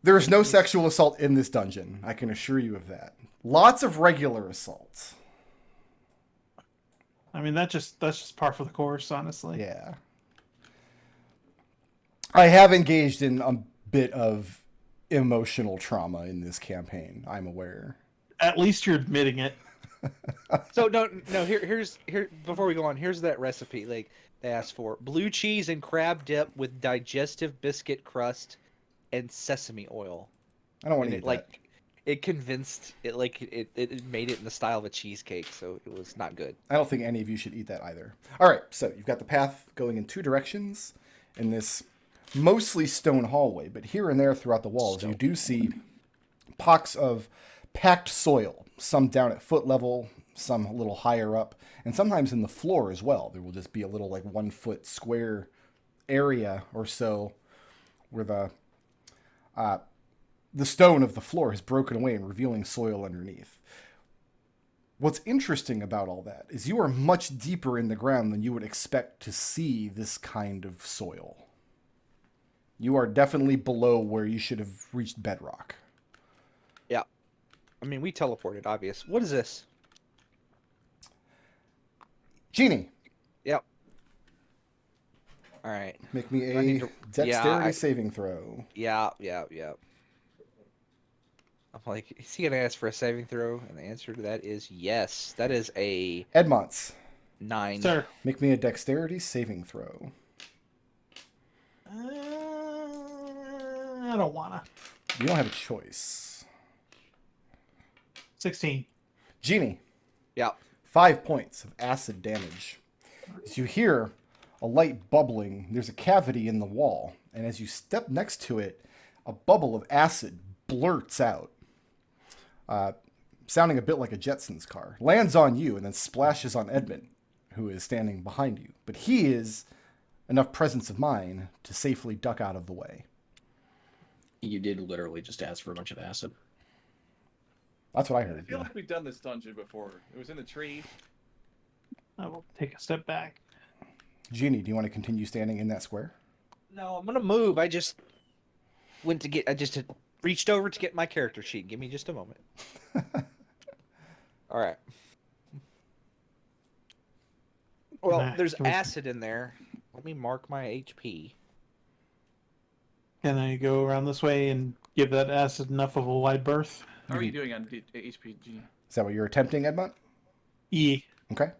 There is no sexual assault in this dungeon. I can assure you of that. Lots of regular assaults. I mean, that's just par for the course, honestly. Yeah. I have engaged in a bit of emotional trauma in this campaign, I'm aware. At least you're admitting it. So no. Here. Before we go on, here's that recipe. Like they asked for blue cheese and crab dip with digestive biscuit crust and sesame oil. I don't want And to it eat like that. it convinced it like it made it in the style of a cheesecake, so it was not good. I don't think any of you should eat that either. All right, so you've got the path going in two directions in this mostly stone hallway, but here and there throughout the walls, you do see pockets of packed soil, some down at foot level, some a little higher up, and sometimes in the floor as well. There will just be a little like 1 foot square area or so where the stone of the floor has broken away and revealing soil underneath. What's interesting about all that is you are much deeper in the ground than you would expect to see this kind of soil. You are definitely below where you should have reached bedrock. Yeah, I mean we teleported. Obvious. What is this? Genie, Yep. All right. make me I need a to- dexterity saving throw. Yeah. I'm like, is he gonna ask for a saving throw? And the answer to that is yes. That is a Edmonts, 9. Sir. make me a dexterity saving throw. I don't wanna. You don't have a choice. 16. Genie, Yeah. 5 points of acid damage. As you hear a light bubbling, there's a cavity in the wall, and as you step next to it, a bubble of acid blurts out, sounding a bit like a Jetsons car, lands on you, and then splashes on Edmont, who is standing behind you. But he is enough presence of mind to safely duck out of the way. You did literally just ask for a bunch of acid. That's what I I heard. feel Yeah. like we've done this dungeon before. It was in the tree. I will take a step back. Genie, do you want to continue standing in that square? No, I'm gonna move. I just reached over to get my character sheet. Give me just a moment. All right. Well, Nah, there's can we- acid in there. Let me mark my HP. Can I go around this way and give that acid enough of a wide berth? How are you doing on HPG? Is that what you're attempting, Edmont? E. Okay.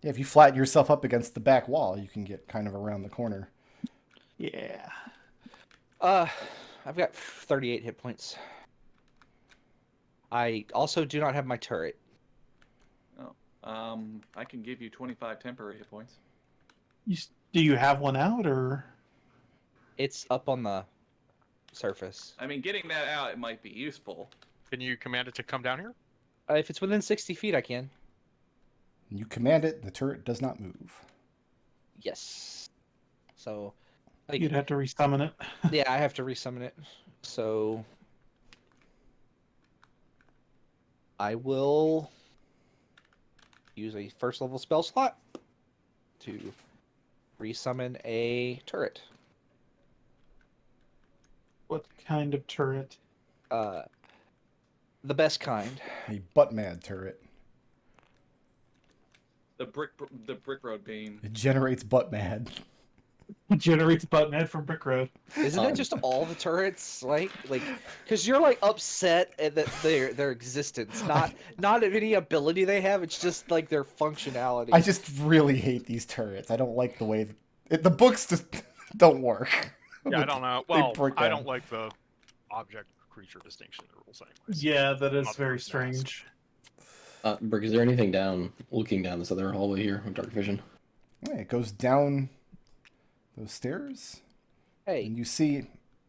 Yeah, if you flatten yourself up against the back wall, you can get kind of around the corner. Yeah. I've got 38 hit points. I also do not have my turret. Oh, I can give you 25 temporary hit points. Do you have one out, or? It's up on the surface. I mean, getting that out, it might be useful. Can you command it to come down here? If it's within 60 feet, I can. You command it, the turret does not move. Yes. So, like, You'd have to resummon it. yeah, I have to resummon it. So, I will use a first level spell slot to resummon a turret. What kind of turret? The best kind. A butt mad turret. The brick road being. It generates butt mad. Generates buttman from Brick Road. Isn't it just all the turrets, like, because you're like upset at their existence, not of any ability they have. It's just like their functionality. I just really hate these turrets. I don't like the way the books just don't work. Yeah, I don't know. They Well, break I down. don't like the object creature distinction rules anyways. Yeah, that I'm is not very very strange. Brick, is there anything looking down this other hallway here with dark vision? Yeah, it goes down those stairs, Hey, and you see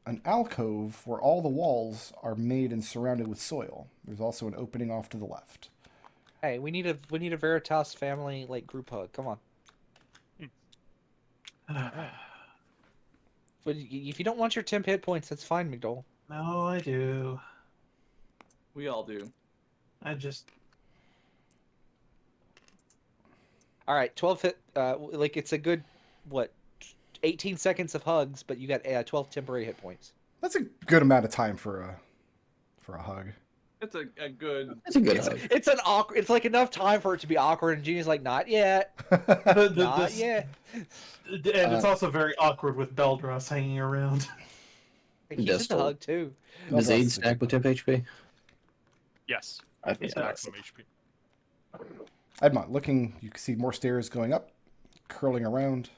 an alcove where all the walls are made and surrounded with soil. There's also an opening off to the left. hey, we need a Veritas family like group hug. Come on. But if you don't want your temp hit points, that's fine, McDohl. No, I do. We all do. I just. All right, 12 hit. Like it's a good 18 seconds of hugs, but you got 12 temporary hit points. That's a good amount of time for a hug. It's a good. It's a good It's, hug. it's an awkward. It's like enough time for it to be awkward, and Eugenia's like, not yet, not yet. And it's also very awkward with Beldross hanging around. He's in the Destil. hug too. That's Does a aid good stack with temp HP? Yes. I think It's so. maximum HP. Edmont, looking, you can see more stairs going up, curling around.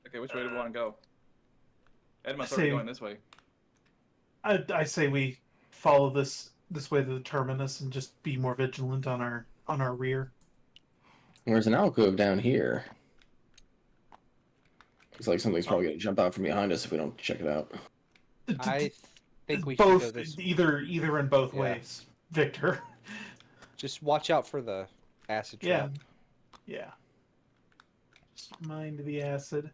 Okay, which way do we want to go? Edmund's See. already going this way. I say we follow this way to the terminus and just be more vigilant on our rear. There's an alcove down here. Looks like something's probably going to jump out from behind us if we don't check it out. I think we should go Both this. either in both Yeah. ways, Victor. Just watch out for the acid Yeah. trap. Yeah. Just mind the acid.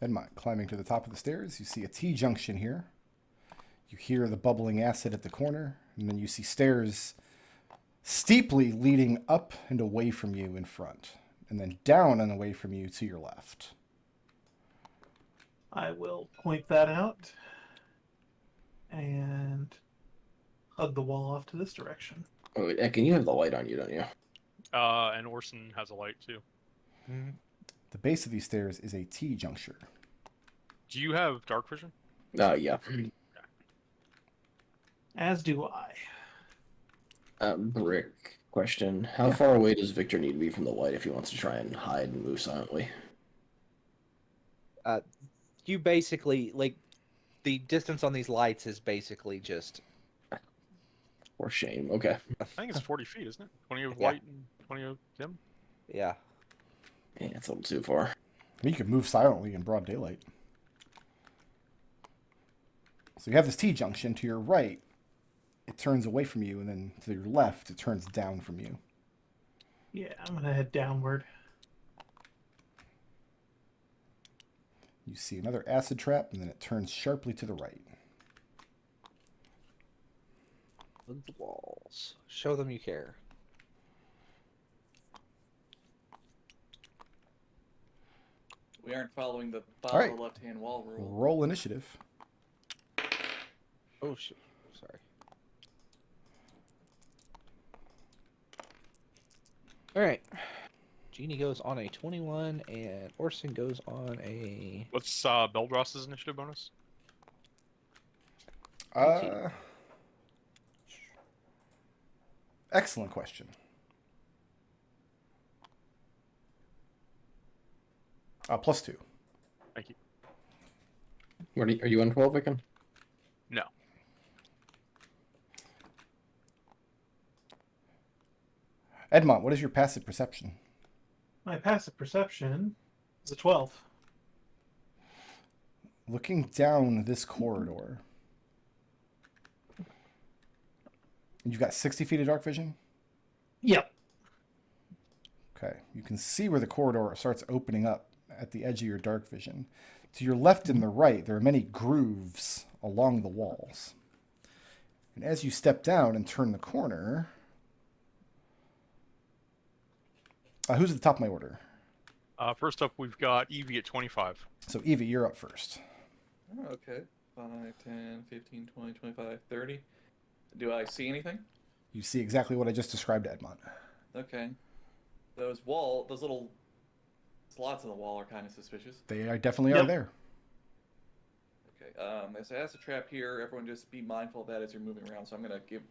Edmont, climbing to the top of the stairs, you see a T-junction here. You hear the bubbling acid at the corner, and then you see stairs steeply leading up and away from you in front, and then down and away from you to your left. I will point that out and hug the wall off to this direction. Oh, wait, Ekon, you have the light on you, don't you? And Orson has a light too. The base of these stairs is a T-juncture. Do you have dark vision? Yeah. As do I. Brick question. How far away does Victor need to be from the light if he wants to try and hide and move silently? You basically like the distance on these lights is basically just Or shame. Okay. I think it's 40 feet, isn't it? 20 of Yeah. light and 20 of dim. yeah. Yeah, it's a little too far. I mean, you can move silently in broad daylight. So you have this T-junction to your right. It turns away from you, and then to your left, it turns down from you. Yeah, I'm gonna head downward. You see another acid trap, and then it turns sharply to the right. The walls. Show them you care. We aren't following the All bottom right. left-hand wall rule. Roll initiative. Oh shit. Sorry. All right. Genie goes on a 21, and Orson goes on a. What's Beldross's initiative bonus? Excellent question. +2. Thank you. Are you on 12, Ekon? No. Edmont, what is your passive perception? My passive perception is a 12. Looking down this corridor, you've got 60 feet of dark vision? Yep. Okay. You can see where the corridor starts opening up at the edge of your dark vision. To your left and the right, there are many grooves along the walls. And as you step down and turn the corner... who's at the top of my order? First up, we've got Evie at 25. So, Evie, you're up first. Oh, okay. 5, 10, 15, 20, 25, 30. Do I see anything? You see exactly what I just described to Edmont. Okay. Those little slots in the wall are kind of suspicious. They definitely are Yep. there. Okay. There's an acid trap here. Everyone just be mindful of that as you're moving around. So I'm gonna give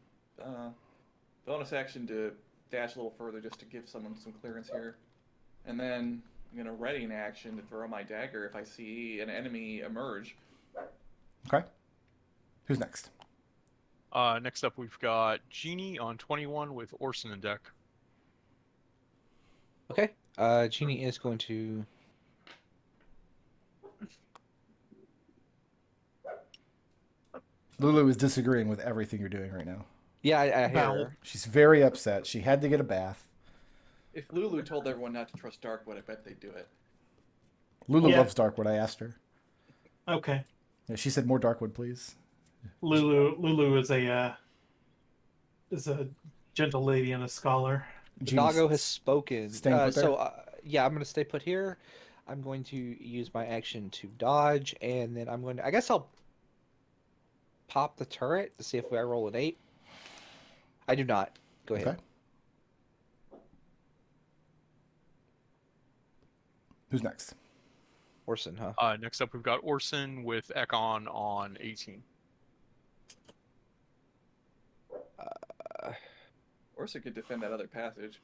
bonus action to dash a little further just to give someone some clearance here, and then I'm gonna ready an action to throw my dagger if I see an enemy emerge. Okay. Who's next? Next up, we've got Genie on 21 with Orson and deck. Okay. Genie is going to. Lulu is disagreeing with everything you're doing right now. Yeah, I hear Valid. her. She's very upset. She had to get a bath. If Lulu told everyone not to trust Darkwood, I bet they'd do it. Lulu Yeah. loves Darkwood, I asked her. Okay. Yeah, she said more Darkwood, please. Lulu is a gentle lady and a scholar. The Genie's- doggo has spoken. staying put there? So, yeah, I'm going to stay put here. I'm going to use my action to dodge, and then I'm going to. I guess I'll pop the turret to see if I roll an 8. I do not. Go ahead. Okay. Who's next? Orson, huh? Next up, we've got Orson with Ekon on 18. Orson could defend that other passage.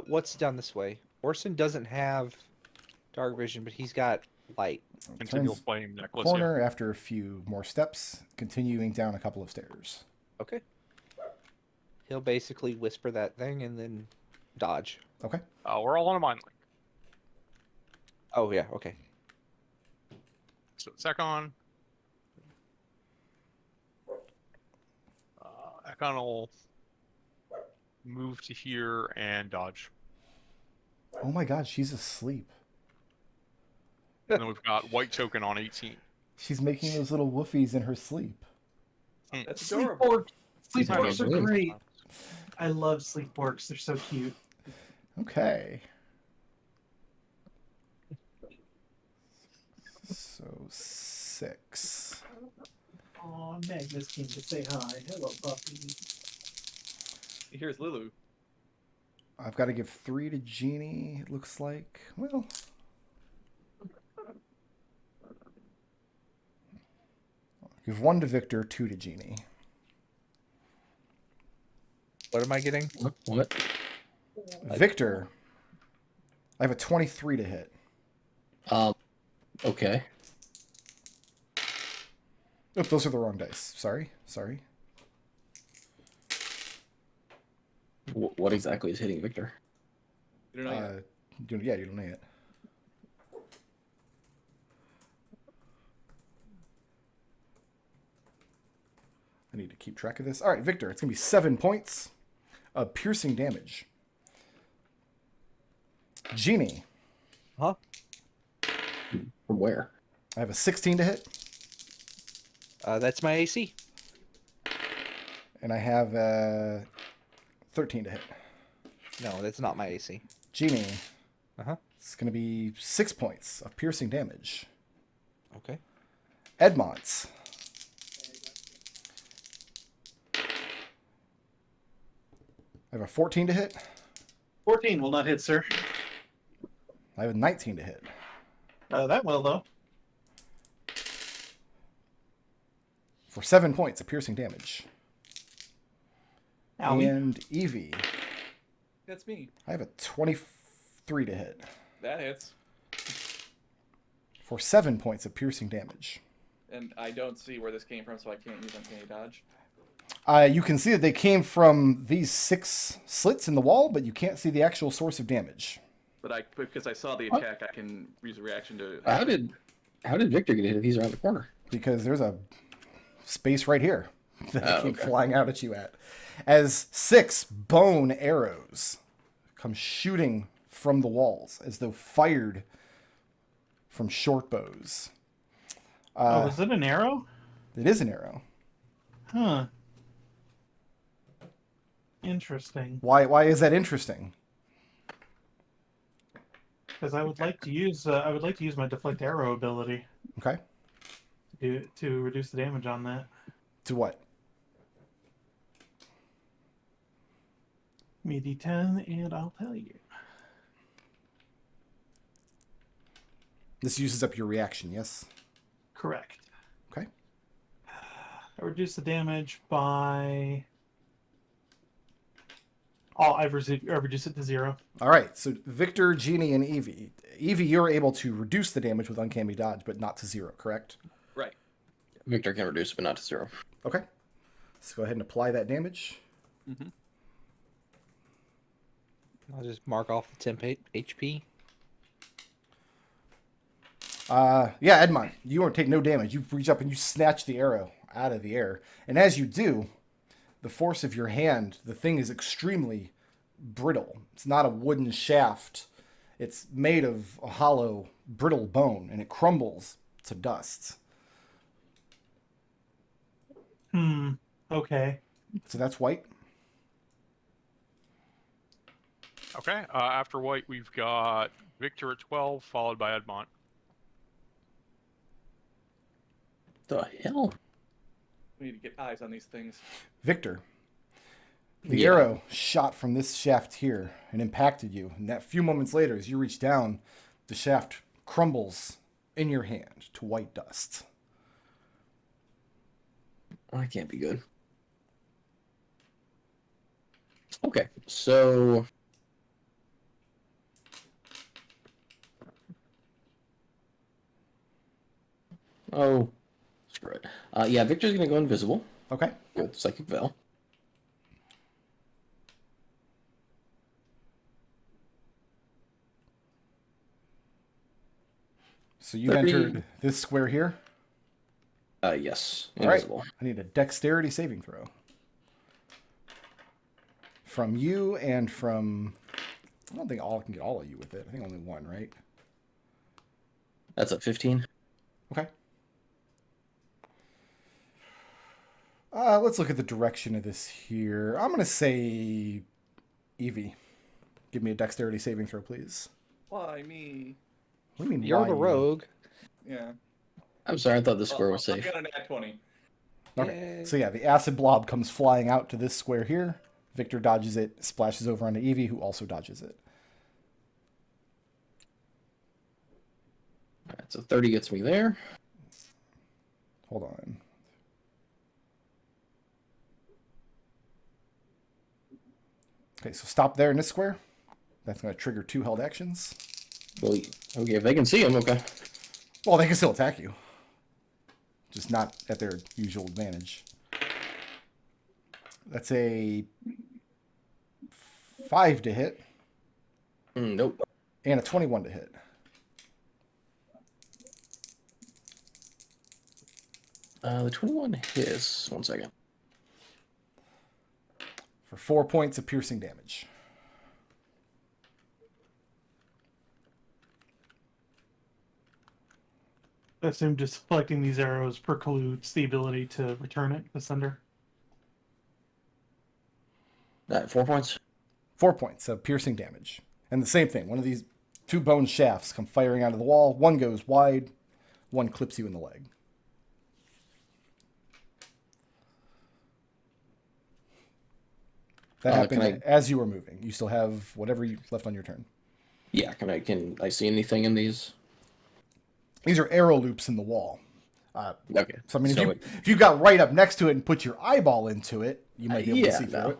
What's down this way? Orson doesn't have dark vision, but he's got light. Continual Turns flame necklace. corner after a few more steps, continuing down a couple of stairs. Okay. He'll basically whisper that thing and then dodge. Okay. We're all on a mind link. Oh yeah. Okay. So Ekon. Ekon will move to here and dodge. Oh my god, she's asleep. And then we've got White Token on 18. She's making those little woofies in her sleep. That's adorable. Sleep She's orcs are having a great. I love sleep orcs. They're so cute. Okay. So 6. Aw, Magnus came to say hi. Hello, puppy. Here's Lulu. I've got to give 3 to Jeannie, it looks like. Well. Give 1 to Victor, 2 to Jeannie. What am I getting? What? Victor, I have a 23 to hit. Okay. Oh, those are the wrong dice. Sorry. What exactly is hitting Victor? You don't know yet. You don't know yet. I need to keep track of this. All right, Victor, it's going to be 7 points of piercing damage. Jeannie, Huh? From where? I have a 16 to hit, That's my AC. and I have a 13 to hit. No, that's not my AC. Jeannie, Uh-huh. it's going to be 6 points of piercing damage. Okay. Edmont, I have a 14 to hit. 14 will not hit, sir. I have a 19 to hit. That will, though. For 7 points of piercing damage. Owie. And Evie, That's me. I have a 23 to hit. That hits. For 7 points of piercing damage. And I don't see where this came from, so I can't use uncanny dodge. You can see that they came from these 6 slits in the wall, but you can't see the actual source of damage. But because I saw the attack, I can use a reaction to. How did Victor get hit if he's around the corner? Because there's a space right here that Oh, came okay. flying out at you at. As 6 bone arrows come shooting from the walls, as though fired from short bows. Is it an arrow? It is an arrow. Huh. Interesting. Why is that interesting? Because I would like to use my deflect arrow ability Okay. to reduce the damage on that. To what? Me D10, and I'll tell you. This uses up your reaction, yes? Correct. Okay. I reduce the damage by. Oh, I reduce it to 0. All right, so Victor, Jeannie, and Evie. Evie, you're able to reduce the damage with uncanny dodge, but not to 0, correct? Right. Victor can reduce, but not to 0. Okay. Let's go ahead and apply that damage. Mm-hmm. I'll just mark off the temp HP. Yeah, Edmont, you won't take no damage. You reach up and you snatch the arrow out of the air. And as you do, the force of your hand, the thing is extremely brittle. It's not a wooden shaft. It's made of a hollow, brittle bone, and it crumbles to dust. Okay. So that's White. Okay. After White, we've got Victor at 12, followed by Edmont. The hell? We need to get eyes on these things. Victor, the Yeah. arrow shot from this shaft here and impacted you. And that few moments later, as you reach down, the shaft crumbles in your hand to white dust. Oh, that can't be good. Okay, so oh, screw it. Yeah, Victor's gonna go invisible Okay. with Psychic Veil. So you've 30. entered this square here. Yes, All right. invisible. I need a dexterity saving throw. From you and from... I don't think I can get all of you with it. I think only one, right? That's a 15. Okay. Let's look at the direction of this here. I'm going to say Evie. Give me a dexterity saving throw, please. Why me? What do you mean, You're why the you? rogue. Yeah. I'm sorry, I thought this square was I safe. got an at 20. Okay. Yay. So yeah, the acid blob comes flying out to this square here. Victor dodges it, splashes over onto Evie, who also dodges it. Alright, so 30 gets me there. Hold on. Okay, so stop there in this square. That's going to trigger 2 held actions. Well, okay, if they can see him, okay. Well, they can still attack you. Just not at their usual advantage. That's a 5 to hit Nope. and a 21 to hit. The 21 hits. 1 second. For 4 points of piercing damage. I assume deflecting these arrows precludes the ability to return it to sender. 4 points. 4 points of piercing damage. And the same thing. One of these 2 bone shafts come firing out of the wall. One goes wide. One clips you in the leg. That happened as you were moving. You still have whatever you left on your turn. Yeah, can I see anything in these? These are arrow loops in the wall. Okay. So I mean, if you got right up next to it and put your eyeball into it, you might be able to see through it.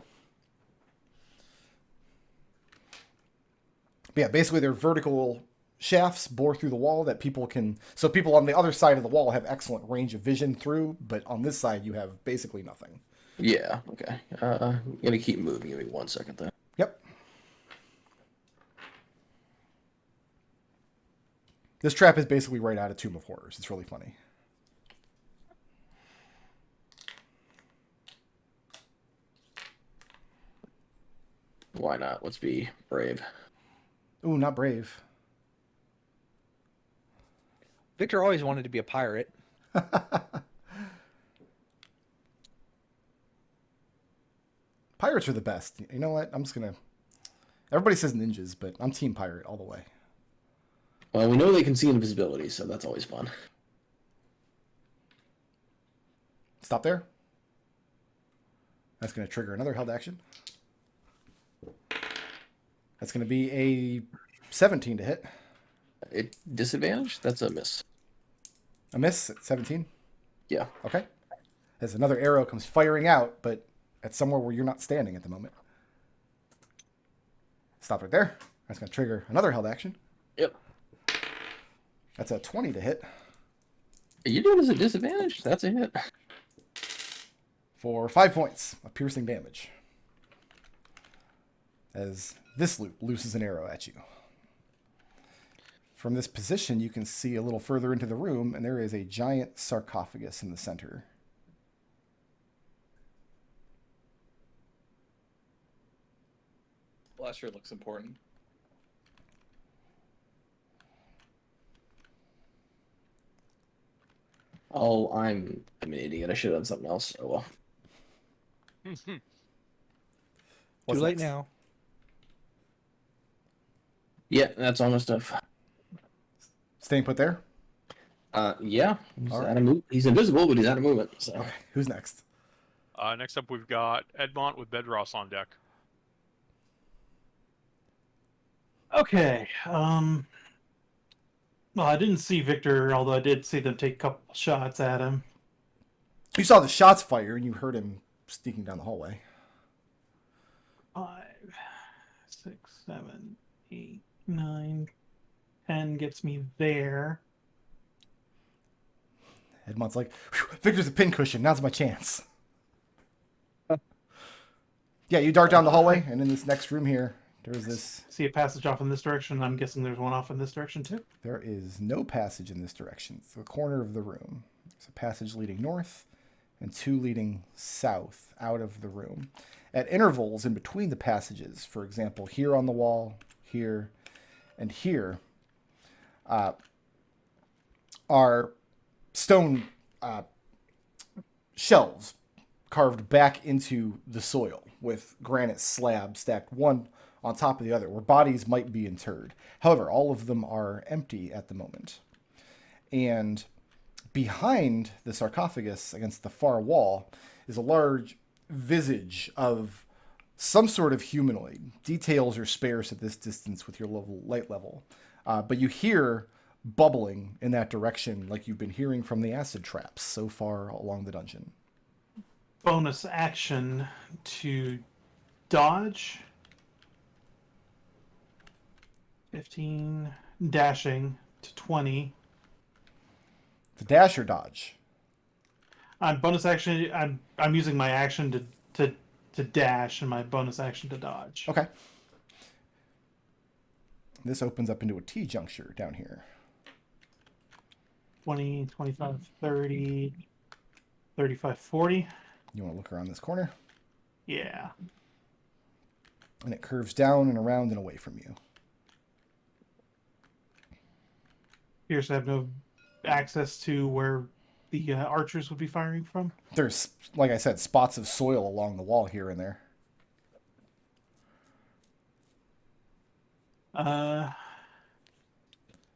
But yeah, basically they're vertical shafts bore through the wall that people can... So people on the other side of the wall have excellent range of vision through, but on this side you have basically nothing. Yeah, okay. I'm gonna keep moving. Give me 1 second then. Yep. This trap is basically right out of Tomb of Horrors. It's really funny. Why not? Let's be brave. Ooh, not brave. Victor always wanted to be a pirate. Pirates are the best. You know what? I'm just gonna... Everybody says ninjas, but I'm team pirate all the way. Well, we know they can see invisibility, so that's always fun. Stop there. That's gonna trigger another held action. That's gonna be a 17 to hit. Disadvantage? That's a miss. A miss at 17? Yeah. Okay. As another arrow comes firing out, but at somewhere where you're not standing at the moment. Stop right there. That's going to trigger another held action. Yep. That's a 20 to hit. Are you doing this at disadvantage? That's a hit. For 5 points of piercing damage. As this loop looses an arrow at you. From this position, you can see a little further into the room, and there is a giant sarcophagus in the center. Well, that sure looks important. Oh, I'm an idiot. I should have done something else. Oh well. What's Too late next? now. Yeah, that's all my stuff. Staying put there. Yeah, he's All out right. of move. He's invisible, but he's out of movement. So Okay. Who's next? Next up, we've got Edmont with Bedros on deck. Okay. Well, I didn't see Victor, although I did see them take a couple shots at him. You saw the shots fire, and you heard him sneaking down the hallway. 5, 6, 7, 8, 9, 10 gets me there. Edmont's like, Victor's a pincushion. Now's my chance. Yeah, you dart down the hallway, and in this next room here, there's this. See a passage off in this direction. I'm guessing there's one off in this direction too. There is no passage in this direction. It's the corner of the room. There's a passage leading north and 2 leading south out of the room. At intervals in between the passages, for example, here on the wall, here, and here, are stone shelves carved back into the soil with granite slabs stacked one on top of the other, where bodies might be interred. However, all of them are empty at the moment. And behind the sarcophagus, against the far wall, is a large visage of some sort of humanoid. Details are sparse at this distance with your light level. But you hear bubbling in that direction like you've been hearing from the acid traps so far along the dungeon. Bonus action to dodge. 15, dashing to 20. To dash or dodge? Bonus action. I'm using my action to dash and my bonus action to dodge. Okay. This opens up into a T-juncture down here. 20, 25, 30, 35, 40. You want to look around this corner? Yeah. And it curves down and around and away from you. Appears to have no access to where the archers would be firing from. There's, like I said, spots of soil along the wall here and there. I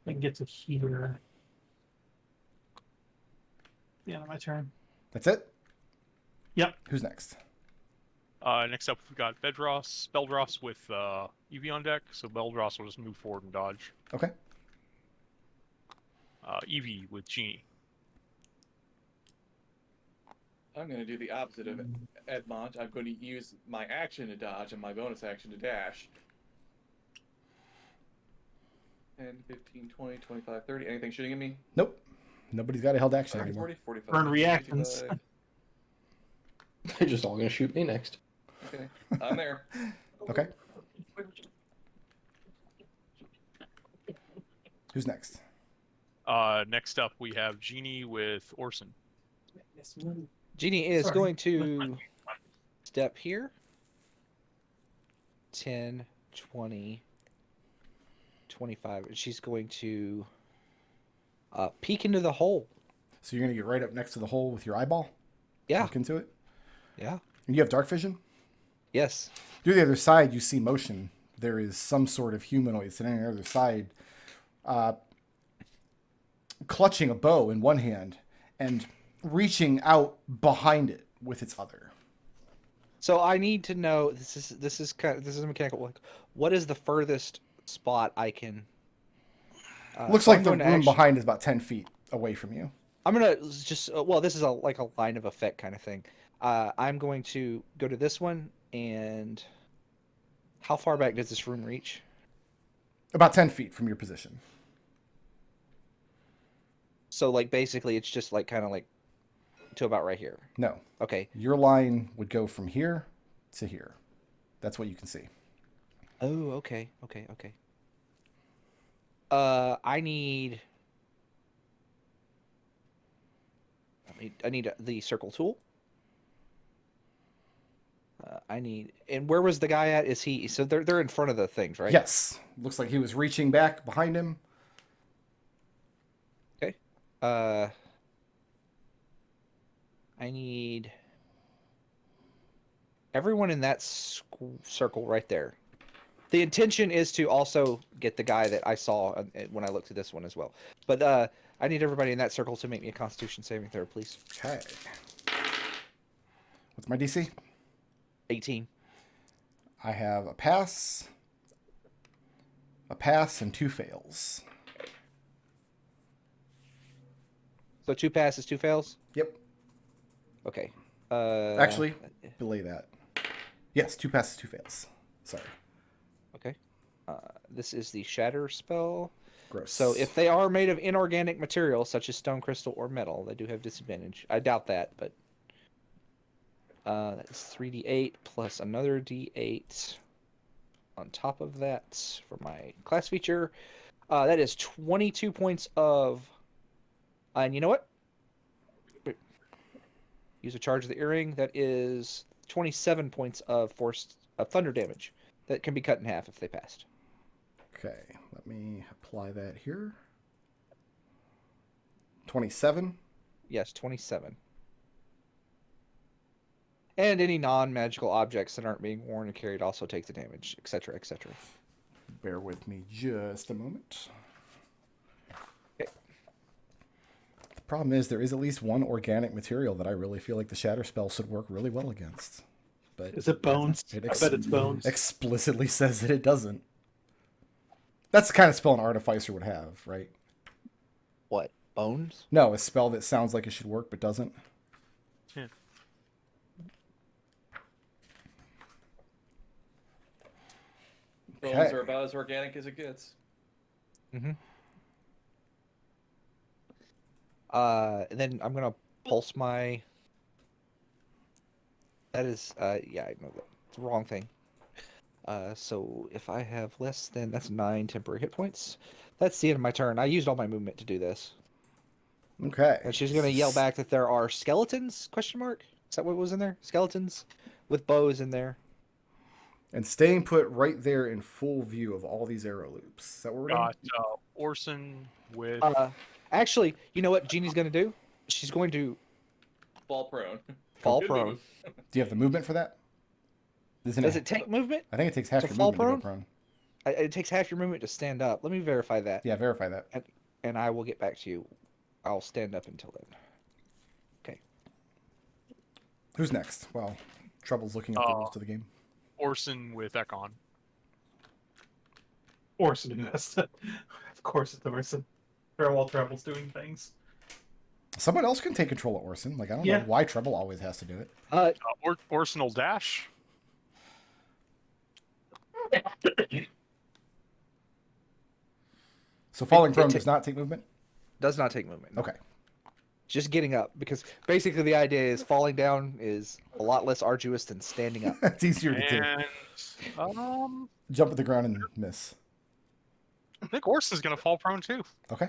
can get to here. The end of my turn. That's it? Yep. Who's next? Next up, we've got Beldros with Evie on deck. So Beldros will just move forward and dodge. Okay. Evie with Genie. I'm going to do the opposite of Edmont. I'm going to use my action to dodge and my bonus action to dash. 10, 15, 20, 25, 30. Anything shooting at me? Nope. Nobody's got a held action 30, anymore. 40, 45, Burn 50, reactions. 55. they're just all gonna shoot me next. Okay, I'm there. Okay. Who's next? Next up, we have Genie with Orson. Genie is Sorry. going to step here. 10, 20, 25. And she's going to peek into the hole. So you're going to get right up next to the hole with your eyeball? Yeah. Look into it? Yeah. And you have dark vision? Yes. Through the other side, you see motion. There is some sort of humanoid sitting on the other side, clutching a bow in one hand and reaching out behind it with its other. So I need to know, this is a mechanical, like, what is the furthest spot I can Looks so like I'm the going room to behind is about 10 feet away from you. I'm gonna just well, this is like a line of effect kind of thing. I'm going to go to this one, and how far back does this room reach? About 10 feet from your position. So like basically, it's just like kind of like to about right here. No. Okay. Your line would go from here to here. That's what you can see. Oh, okay. I need the circle tool. And where was the guy at? Is he? So they're in front of the things, right? Yes. Looks like he was reaching back behind him. Okay. I need everyone in that circle right there. The intention is to also get the guy that I saw when I looked at this one as well. But I need everybody in that circle to make me a Constitution saving throw, please. Okay. What's my DC? 18. I have a pass, and 2 fails. So 2 passes, 2 fails? Yep. Okay. Actually, belay that. Yes, 2 passes, 2 fails. Sorry. Okay. This is the Shatter spell. Gross. So if they are made of inorganic material, such as stone, crystal, or metal, they do have disadvantage. I doubt that, but... that is 3d8 plus another d8 on top of that for my class feature. That is 22 points of... and you know what? Use a charge of the earring. That is 27 points of thunder damage that can be cut in half if they passed. Okay, let me apply that here. 27. Yes, 27. And any non-magical objects that aren't being worn or carried also take the damage, etc., etc. Bear with me just a moment. Okay. The problem is there is at least one organic material that I really feel like the Shatter spell should work really well against. But Is it bones? It I bet it's bones. explicitly says that it doesn't. That's the kind of spell an Artificer would have, right? What? Bones? No, a spell that sounds like it should work but doesn't. Yeah. Bones Okay. are about as organic as it gets. Mm-hmm. Then I'm gonna pulse my... That is, yeah, I know that. It's the wrong thing. So if I have less than... That's 9 temporary hit points. That's the end of my turn. I used all my movement to do this. Okay. And she's gonna yell back that there are skeletons, question mark? Is that what was in there? Skeletons with bows in there. And staying put right there in full view of all these arrow loops. Is that what we're doing? Got Orson with. Actually, you know what Jeannie's gonna do? She's going to Fall prone. fall Good prone. move. Do you have the movement for that? Isn't Does it take movement? I think it takes half to your fall movement to go prone. It takes half your movement to stand up. Let me verify that. Yeah, verify that. And I will get back to you. I'll stand up until then. Okay. Who's next? Well, Treble's looking up the rules to the game. Orson with Ekon. Orson who has to. Of course it's Orson. While Treble's doing things. Someone else can take control of Orson. Like, I don't know why Treble always has to do it. Orson will dash. So falling prone does not take movement? Does not take movement. Okay. Just getting up, because basically the idea is falling down is a lot less arduous than standing up. It's easier to do. And Jump at the ground and miss. I think Orson's gonna fall prone too. Okay.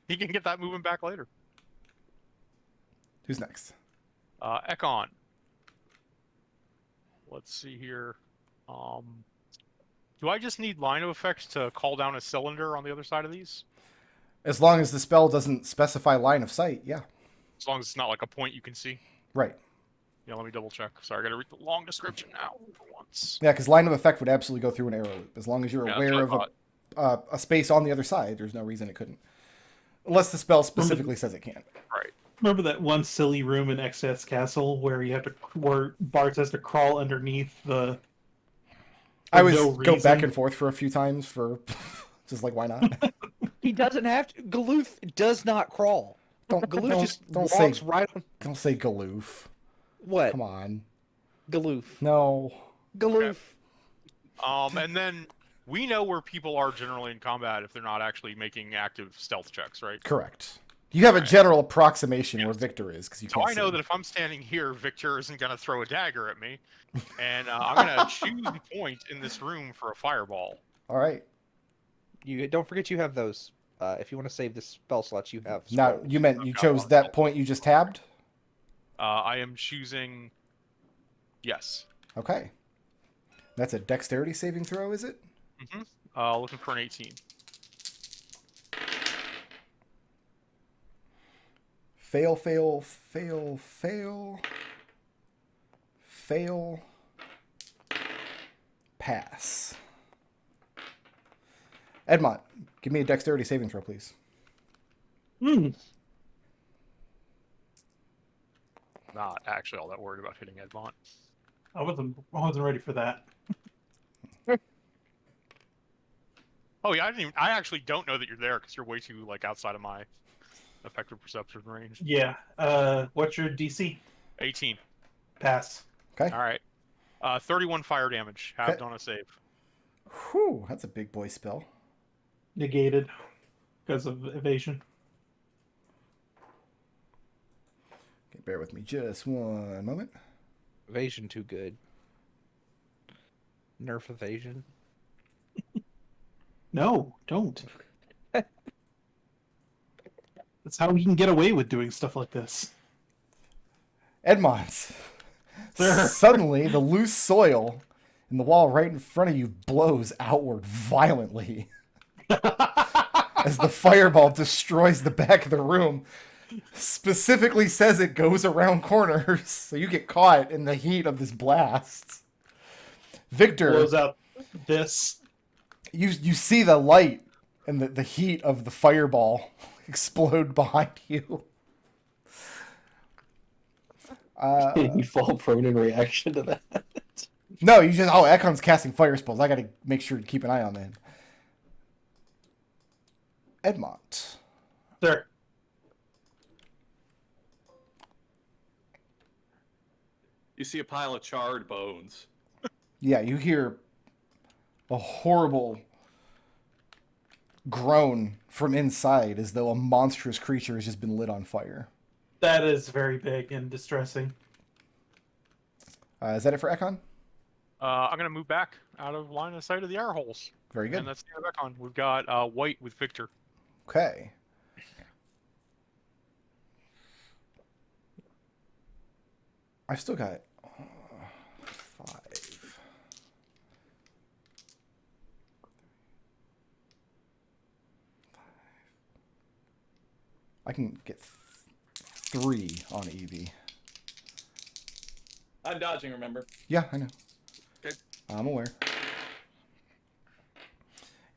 He can get that movement back later. Who's next? Ekon. Let's see here. Do I just need line of effects to call down a cylinder on the other side of these? As long as the spell doesn't specify line of sight, yeah. As long as it's not like a point you can see. Right. Yeah, let me double check. Sorry, I gotta read the long description now for once. Yeah, because line of effect would absolutely go through an arrow loop. As long as you're Yeah, aware that's what I of a space on the other side, there's no reason it couldn't. Unless the spell specifically says it can. Right. Remember that one silly room in Exodus Castle where Bart has to crawl underneath the... I always no go back reason. and forth for a few times for just like, why not? He doesn't have to. Galoof does not crawl. Galoof just don't walks say- right on. Don't say galoof. What? Come on. Galoof. No. Galoof. And then we know where people are generally in combat if they're not actually making active stealth checks, right? Correct. You have a Right. general approximation Yeah. where Victor is, because you So can't I know see. that if I'm standing here, Victor isn't going to throw a dagger at me, and I'm going to choose a point in this room for a fireball. All right. You don't forget you have those. If you want to save the spell slots, you have. Now, scrolls. you meant you I've got chose one. that point you just tabbed? I am choosing. Yes. Okay. That's a dexterity saving throw, is it? Looking for an 18. Fail, fail, fail, fail. Fail. pass. Edmont, give me a dexterity saving throw, please. Not actually all that worried about hitting Edmont. I wasn't ready for that. Oh yeah, I actually don't know that you're there because you're way too like outside of my effective perception range. Yeah. What's your DC? 18. Pass. Okay. All right. 31 fire damage. Halved on a save. Whew, that's a big boy spell. Negated because of evasion. Okay, bear with me just one moment. Evasion too good. Nerf evasion. No, don't. That's how we can get away with doing stuff like this. Edmont, Sir. suddenly the loose soil in the wall right in front of you blows outward violently as the fireball destroys the back of the room. Specifically says it goes around corners, so you get caught in the heat of this blast. Victor, Blows out this. you see the light and the heat of the fireball explode behind you. You fall prone in reaction to that. No, you just... Oh, Ekon's casting fire spells. I gotta make sure to keep an eye on that. Edmont. Sir. You see a pile of charred bones. Yeah, you hear a horrible groan from inside as though a monstrous creature has just been lit on fire. That is very big and distressing. Is that it for Ekon? I'm gonna move back out of line of sight of the air holes. Very good. And that's the end of Ekon. We've got white with Victor. Okay. I've still got 5. I can get 3 on Evie. I'm dodging, remember? Yeah, I know. Okay. I'm aware.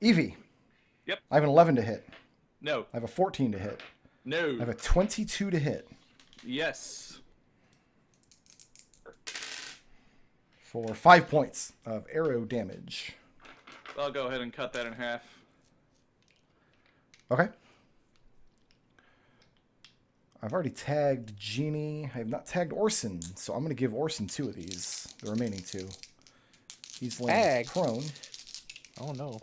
Evie. Yep. I have an 11 to hit. No. I have a 14 to hit. No. I have a 22 to hit. Yes. For 5 points of arrow damage. I'll go ahead and cut that in half. Okay. I've already tagged Genie. I have not tagged Orson, so I'm going to give Orson 2 of these. The remaining 2. He's laying Tagged? prone. Oh no.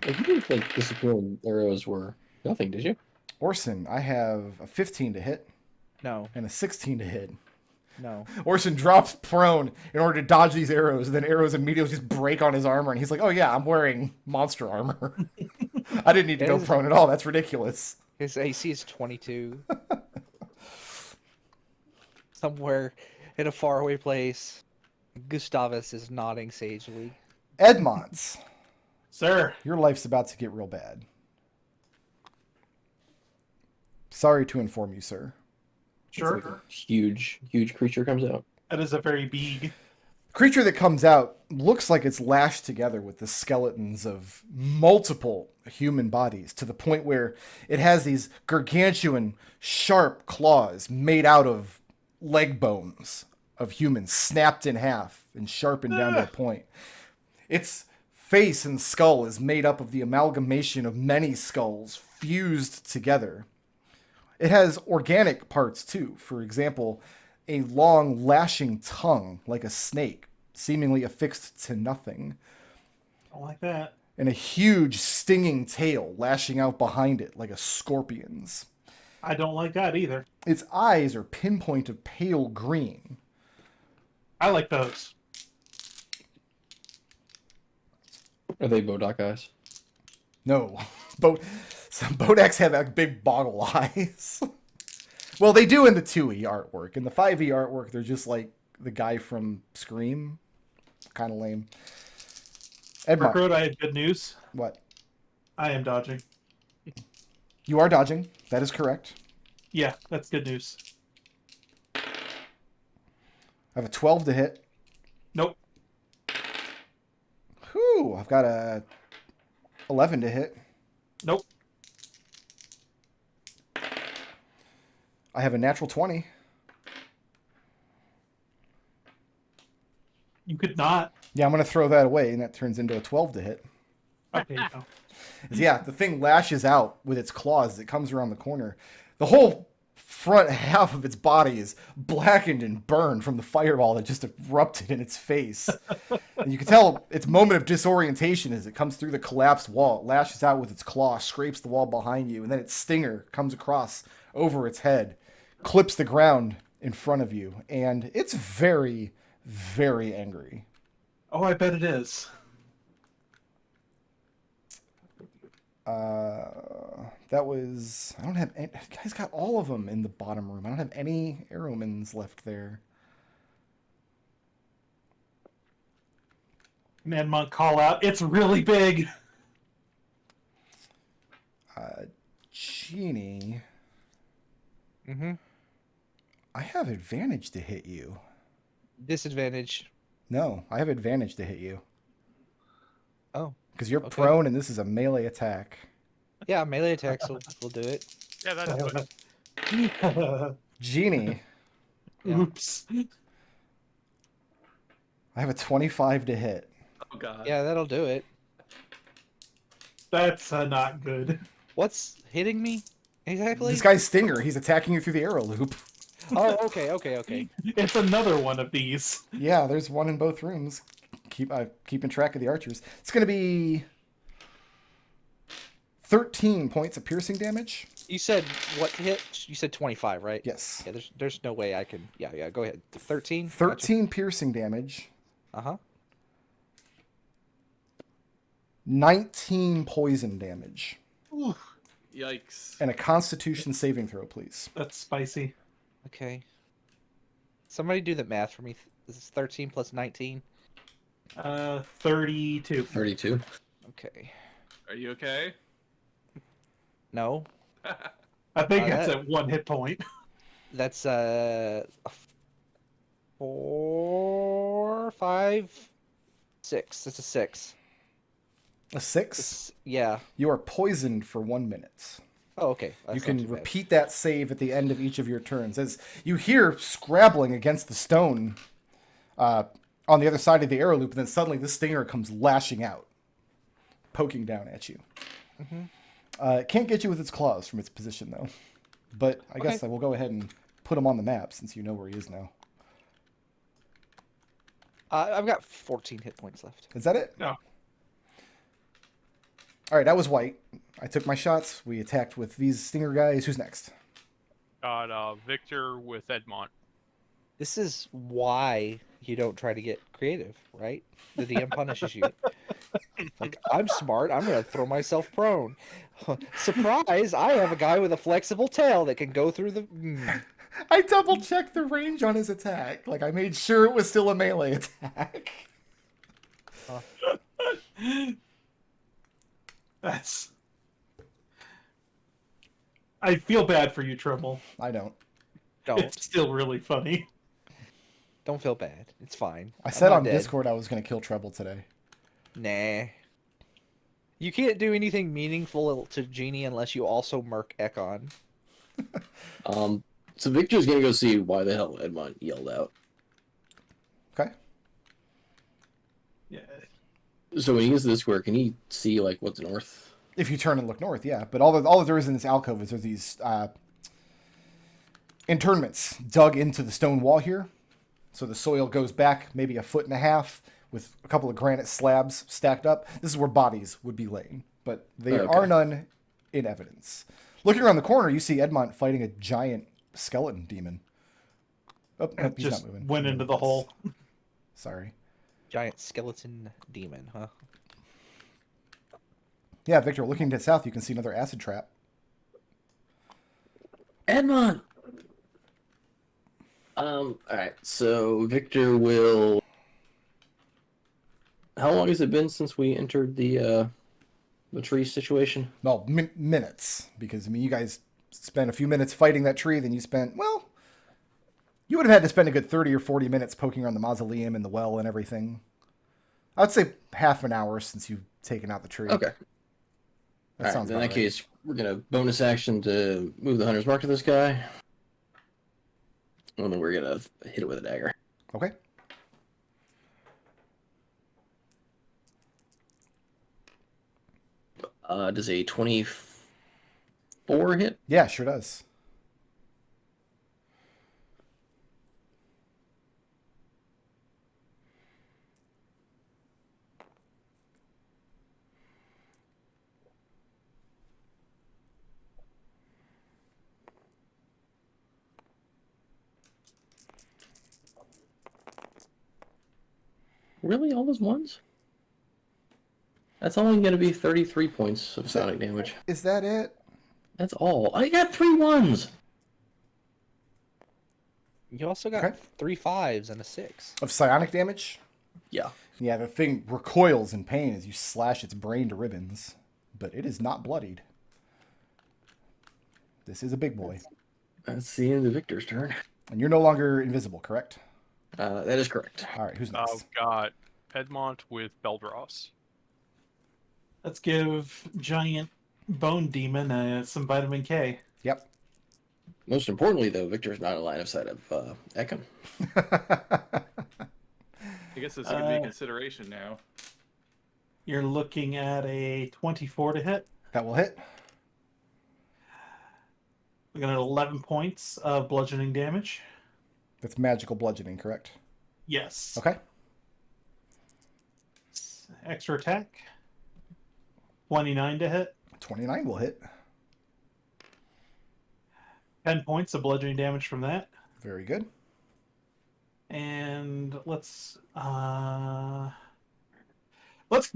Like, you didn't think disappearing arrows were nothing, did you? Orson, I have a 15 to hit No. and a 16 to hit. No. Orson drops prone in order to dodge these arrows, and then arrows immediately just break on his armor, and he's like, oh yeah, I'm wearing monster armor. I didn't need to go prone at all. That's ridiculous. His AC is 22. Somewhere in a faraway place, Gustavus is nodding sagely. Edmont, Sir. your life's about to get real bad. Sorry to inform you, sir. Sure. Huge creature comes out. That is a very big. Creature that comes out looks like it's lashed together with the skeletons of multiple human bodies to the point where it has these gargantuan, sharp claws made out of leg bones of humans snapped in half and sharpened down to a point. Its face and skull is made up of the amalgamation of many skulls fused together. It has organic parts too. For example, a long lashing tongue like a snake, seemingly affixed to nothing, I don't like that. and a huge stinging tail lashing out behind it like a scorpion's. I don't like that either. Its eyes are pinpoint of pale green. I like those. Are they Bodoc eyes? No, some Bodaks have like big boggle eyes. Well, they do in the 2e artwork. In the 5e artwork, they're just like the guy from Scream. Kind of lame. Edmont, Road, I have good news. what? I am dodging. You are dodging. That is correct. Yeah, that's good news. I have a 12 to hit. Nope. Whew. Ooh, I've got a 11 to hit. Nope. I have a natural 20. You could not. Yeah, I'm going to throw that away, and that turns into a 12 to hit. Okay, no. Yeah, the thing lashes out with its claws as it comes around the corner. The whole front half of its body is blackened and burned from the fireball that just erupted in its face. And you can tell its moment of disorientation as it comes through the collapsed wall. It lashes out with its claw, scrapes the wall behind you, and then its stinger comes across over its head, clips the ground in front of you, and it's very, very angry. Oh, I bet it is. That was... I don't have... Any, guys got all of them in the bottom room. I don't have any Arrowmans left there. Edmont call out. It's really big. Genie... Mm-hmm. I have advantage to hit you. Disadvantage. No, I have advantage to hit you. Oh. Because you're Okay. prone and this is a melee attack. Yeah, melee attacks will do it. Yeah, that's good. Genie, Yeah. Oops. I have a 25 to hit. Oh god. Yeah, that'll do it. That's not good. What's hitting me exactly? This guy's Stinger. He's attacking you through the arrow loop. Oh, okay. It's another one of these. Yeah, there's one in both rooms. Keeping track of the archers. It's going to be 13 points of piercing damage. You said what hit? You said 25, right? Yes. Yeah, there's no way I can. Yeah, go ahead. 13? 13 piercing damage. Uh-huh. 19 poison damage. Ooh, Yikes. And a constitution saving throw, please. that's spicy. Okay. Somebody do the math for me. This is 13 plus 19. 32. 32. Okay. Are you okay? No. I think that- that's at 1 hit point. That's 4, 5, 6. That's a 6. A 6? Yeah. You are poisoned for 1 minute. Oh, okay. That's You not can too bad. repeat that save at the end of each of your turns. As you hear scrabbling against the stone on the other side of the arrow loop, and then suddenly this stinger comes lashing out, poking down at you. It can't get you with its claws from its position, though. But I guess I will go ahead and put him on the map since you know where he is now. I've got 14 hit points left. Is that it? No. All right, that was white. I took my shots. We attacked with these stinger guys. Who's next? Got Victor with Edmont. This is why you don't try to get creative, right? The DM punishes you. Like, I'm smart. I'm going to throw myself prone. Surprise! I have a guy with a flexible tail that can go through the... I double checked the range on his attack. Like, I made sure it was still a melee attack. That's... I feel bad for you, Treble. I don't. Don't. It's still really funny. Don't feel bad. It's fine. I I'm said not on dead. Discord I was going to kill Treble today. Nah. You can't do anything meaningful to Genie unless you also murk Ekon. So Victor's gonna go see why the hell Edmont yelled out. Okay. Yeah. So when he gets to this square, can he see like what's north? If you turn and look north, yeah. But all that there is in this alcove is there's these internments dug into the stone wall here. So the soil goes back maybe 1.5 feet with a couple of granite slabs stacked up. This is where bodies would be laying, but there Okay. are none in evidence. Looking around the corner, you see Edmont fighting a giant skeleton demon. Oh, nope, he's Just not moving. went into the hole. Sorry. Giant skeleton demon, huh? Yeah, Victor, looking to the south, you can see another acid trap. Edmont! Alright, so Victor will... How long has it been since we entered the tree situation? Well, minutes, because, I mean, you guys spent a few minutes fighting that tree, then you spent, well, you would have had to spend a good 30 or 40 minutes poking around the mausoleum and the well and everything. I'd say half an hour since you've taken out the tree. Okay. That sounds in about that right. case, we're gonna bonus action to move the hunter's mark to this guy. And then we're gonna hit it with a dagger. Okay. Does a 24 hit? Yeah, sure does. Really, all those ones? That's only going to be 33 points of sonic damage. Is that it? That's all. I got 3 ones! You also got Okay. 3 5s and a 6. Of psionic damage? Yeah. Yeah, the thing recoils in pain as you slash its brain to ribbons, but it is not bloodied. This is a big boy. That's the end of Victor's turn. And you're no longer invisible, correct? That is correct. All right, who's I've next? got Edmont with Beldross. Let's give giant bone demon some vitamin K. Yep. Most importantly, though, Victor's not in line of sight of Ekon. I guess this is going to be a consideration now. You're looking at a 24 to hit. That will hit. We're going to 11 points of bludgeoning damage. That's magical bludgeoning, correct? Yes. Okay. Extra attack. 29 to hit. 29 will hit. 10 points of bludgeoning damage from that. Very good. And let's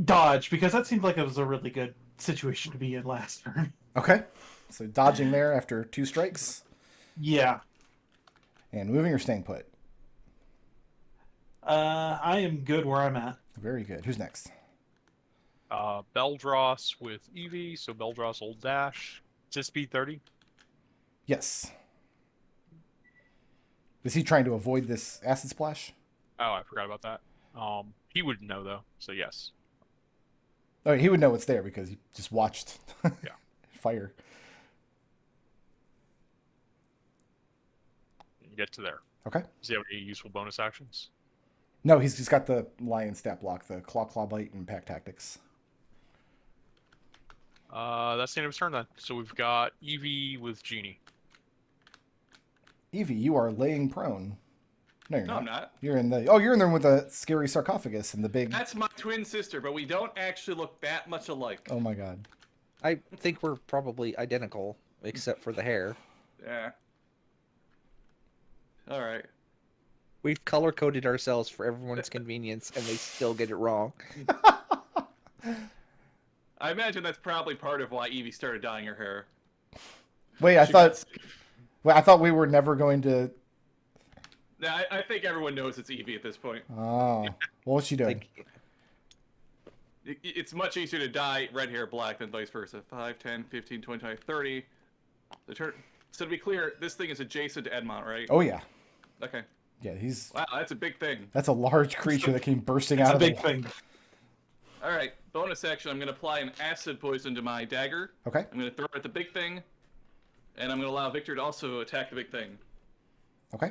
dodge, because that seemed like it was a really good situation to be in last turn. Okay. So dodging there after 2 strikes. Yeah. And moving or staying put? I am good where I'm at. Very good. Who's next? Beldross with Eevee, so Beldross will dash. To speed 30. Yes. Is he trying to avoid this acid splash? Oh, I forgot about that. He would know though, so yes. Oh, he would know it's there because he just watched Yeah. fire. Get to there. Okay. Does he have any useful bonus actions? No, he's just got the lion stat block, the claw bite, and pack tactics. That's the end of his turn then. So we've got Eevee with Genie. Eevee, you are laying prone. No, you're No, not. I'm not. You're in the. Oh, you're in there with the scary sarcophagus and the big. That's my twin sister, but we don't actually look that much alike. Oh my god. I think we're probably identical, except for the hair. Yeah. All right. We've color coded ourselves for everyone's convenience, and they still get it wrong. I imagine that's probably part of why Eevee started dyeing her hair. Wait, I She got thought. sick. Wait, I thought we were never going to. No, I think everyone knows it's Eevee at this point. Oh, what's she doing? Like, It's much easier to dye red hair black than vice versa. 5, 10, 15, 20, 25, 30. So to be clear, this thing is adjacent to Edmont, right? Oh yeah, Okay. yeah. He's. Wow, that's a big thing. That's a large creature that came bursting It's out a of the. big thing. All right, bonus action. I'm going to apply an acid poison to my dagger. Okay. I'm going to throw it at the big thing, and I'm going to allow Victor to also attack the big thing. Okay.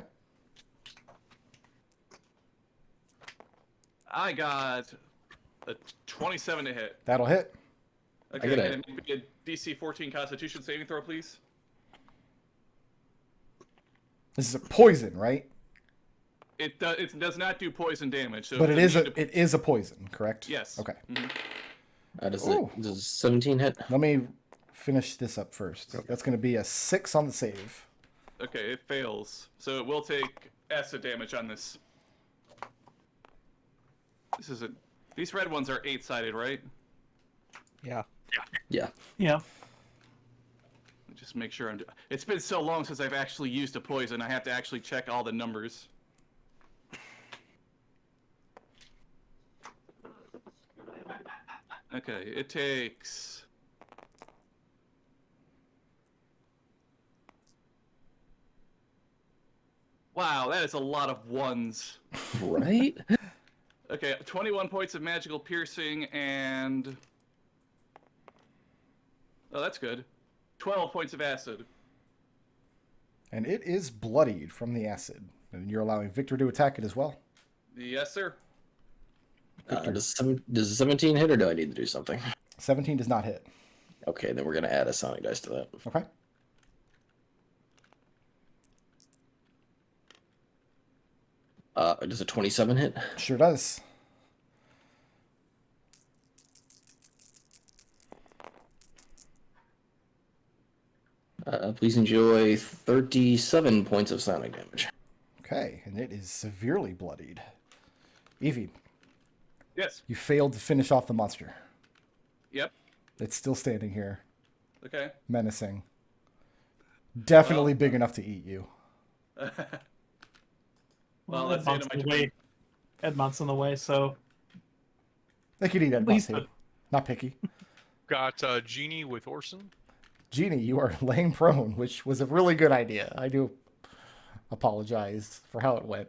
I got a 27 to hit. That'll hit. Okay, get a- and make me a DC 14 Constitution saving throw, please. This is a poison, right? It does not do poison damage. So But it's it immune to- is a poison, correct? Yes. Okay. Mhm. Does 17 hit? Let me finish this up first. That's going to be a 6 on the save. Okay, it fails. So it will take acid damage on this. This is a. These red ones are 8-sided, right? yeah. Yeah. Yeah. Just make sure I'm. It's been so long since I've actually used a poison. I have to actually check all the numbers. Okay, it takes. Wow, that is a lot of ones. Right? Okay, 21 points of magical piercing and... Oh, that's good. 12 points of acid. And it is bloodied from the acid. And you're allowing Victor to attack it as well. Yes, sir. Does 17 hit, or do I need to do something? 17 does not hit. Okay, then we're going to add a sonic dice to that. Okay. Does a 27 hit? Sure does. Please enjoy 37 points of sonic damage. Okay, and it is severely bloodied. Evie, Yes. you failed to finish off the monster. Yep. It's still standing here, Okay. menacing. Definitely big enough to eat you. Well, that's the end Edmont's of in my the turn. way. Edmont's in the way, so They could eat Edmont least too. Not picky. Got Genie with Orson. Jeannie, you are laying prone, which was a really good idea. I do apologize for how it went.